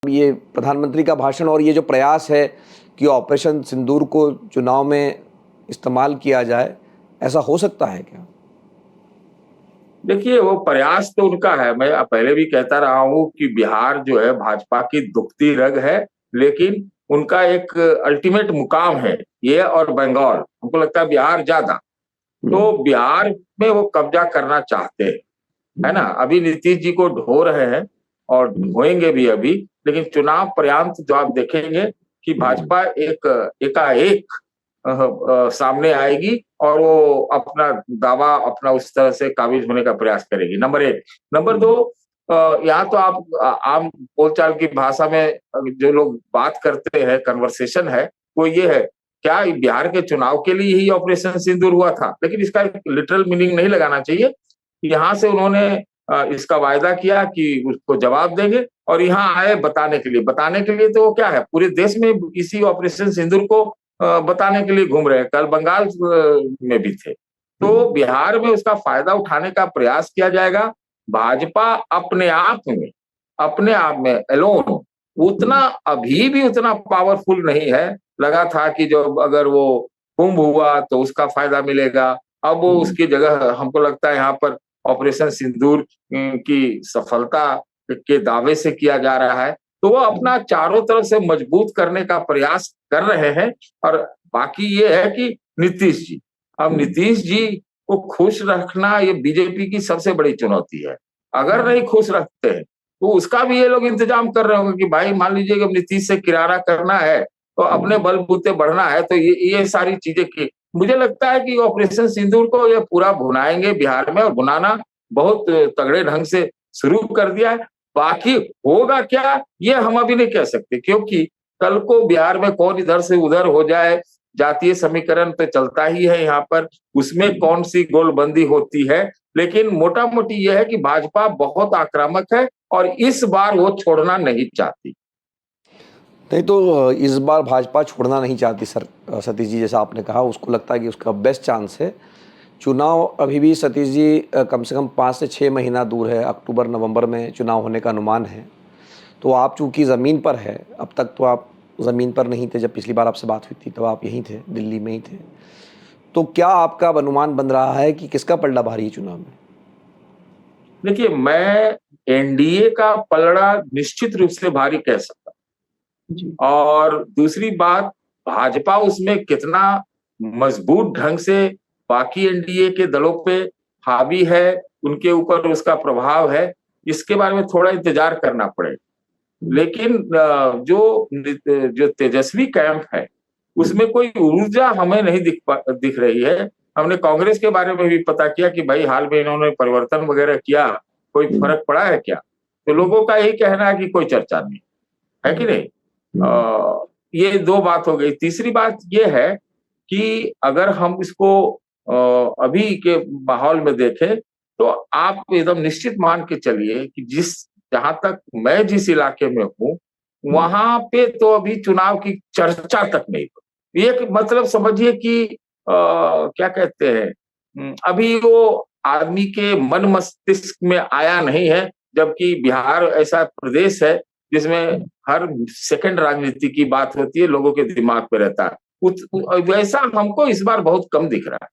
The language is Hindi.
ये प्रधानमंत्री का भाषण और ये जो प्रयास है कि ऑपरेशन सिंदूर को चुनाव में इस्तेमाल किया जाए, ऐसा हो सकता है क्या? देखिए, वो प्रयास तो उनका है। मैं पहले भी कहता रहा हूं कि बिहार जो है भाजपा की दुखती रग है, लेकिन उनका एक अल्टीमेट मुकाम है ये, और बंगाल हमको लगता है बिहार ज्यादा। तो बिहार में वो कब्जा करना चाहते हैं, है ना। अभी नीतीश जी को ढो रहे हैं और ढोएंगे भी अभी, लेकिन चुनाव पर्यंत जो आप देखेंगे कि भाजपा एक एकाएक सामने आएगी और वो अपना दावा अपना उस तरह से काबिज होने का प्रयास करेगी। नंबर एक। नंबर दो, यहाँ तो आप आम बोलचाल की भाषा में जो लोग बात करते हैं, कन्वर्सेशन है, वो ये है, क्या बिहार के चुनाव के लिए ही ऑपरेशन सिंदूर हुआ था? लेकिन इसका लिटरल मीनिंग नहीं लगाना चाहिए। यहाँ से उन्होंने इसका वायदा किया कि उसको जवाब देंगे, और यहाँ आए बताने के लिए तो वो क्या है, पूरे देश में इसी ऑपरेशन सिंदूर को बताने के लिए घूम रहे हैं। कल बंगाल में भी थे। तो बिहार में उसका फायदा उठाने का प्रयास किया जाएगा। भाजपा अपने आप में एलोन उतना अभी भी उतना पावरफुल नहीं है। लगा था कि जो अगर वो कुंभ हुआ तो उसका फायदा मिलेगा, अब वो उसकी जगह हमको लगता है यहाँ पर ऑपरेशन सिंदूर की सफलता के दावे से किया जा रहा है। तो वो अपना चारों तरफ से मजबूत करने का प्रयास कर रहे हैं। और बाकी ये है कि नीतीश जी, अब नीतीश जी को खुश रखना ये बीजेपी की सबसे बड़ी चुनौती है। अगर नहीं खुश रखते हैं तो उसका भी ये लोग इंतजाम कर रहे होंगे कि भाई मान लीजिए कि नीतीश से किनारा करना है तो अपने बलबूते बढ़ना है, तो ये सारी चीजें की मुझे लगता है कि ऑपरेशन सिंदूर को ये पूरा भुनाएंगे बिहार में, और भुनाना बहुत तगड़े ढंग से शुरू कर दिया है। बाकी होगा क्या ये हम अभी नहीं कह सकते, क्योंकि कल को बिहार में कौन इधर से उधर हो जाए, जातीय समीकरण तो चलता ही है यहाँ पर, उसमें कौन सी गोलबंदी होती है। लेकिन मोटा मोटी यह है कि भाजपा बहुत आक्रामक है और इस बार वो छोड़ना नहीं चाहती। नहीं तो इस बार भाजपा छोड़ना नहीं चाहती सर। सतीश जी, जैसा आपने कहा, उसको लगता है कि उसका बेस्ट चांस है। चुनाव अभी भी सतीश जी कम से कम 5 से 6 महीना दूर है। अक्टूबर नवंबर में चुनाव होने का अनुमान है। तो आप चूँकि ज़मीन पर है, अब तक तो आप ज़मीन पर नहीं थे, जब पिछली बार आपसे बात हुई थी तब आप यहीं थे, दिल्ली में ही थे। तो क्या आपका अनुमान बन रहा है कि किसका पलड़ा भारी है चुनाव में? देखिए, मैं एनडीए का पलड़ा निश्चित रूप से भारी कह सकता हूं। और दूसरी बात, भाजपा उसमें कितना मजबूत ढंग से बाकी एनडीए के दलों पे हावी है, उनके ऊपर उसका प्रभाव है, इसके बारे में थोड़ा इंतजार करना पड़ेगा। लेकिन जो तेजस्वी कैंप है उसमें कोई ऊर्जा हमें नहीं दिख रही है। हमने कांग्रेस के बारे में भी पता किया कि भाई हाल में इन्होंने परिवर्तन वगैरह किया, कोई फर्क पड़ा है क्या? तो लोगों का यही कहना है कि कोई चर्चा नहीं है, कि नहीं। ये दो बात हो गई। तीसरी बात ये है कि अगर हम इसको अभी के माहौल में देखें तो आप एकदम निश्चित मान के चलिए कि जहां तक मैं जिस इलाके में हूं वहां पे तो अभी चुनाव की चर्चा तक नहीं हुई। ये मतलब समझिए कि क्या कहते हैं, अभी वो आदमी के मन मस्तिष्क में आया नहीं है। जबकि बिहार ऐसा प्रदेश है जिसमें हर सेकंड राजनीति की बात होती है, लोगों के दिमाग पे रहता है। वैसा हमको इस बार बहुत कम दिख रहा है।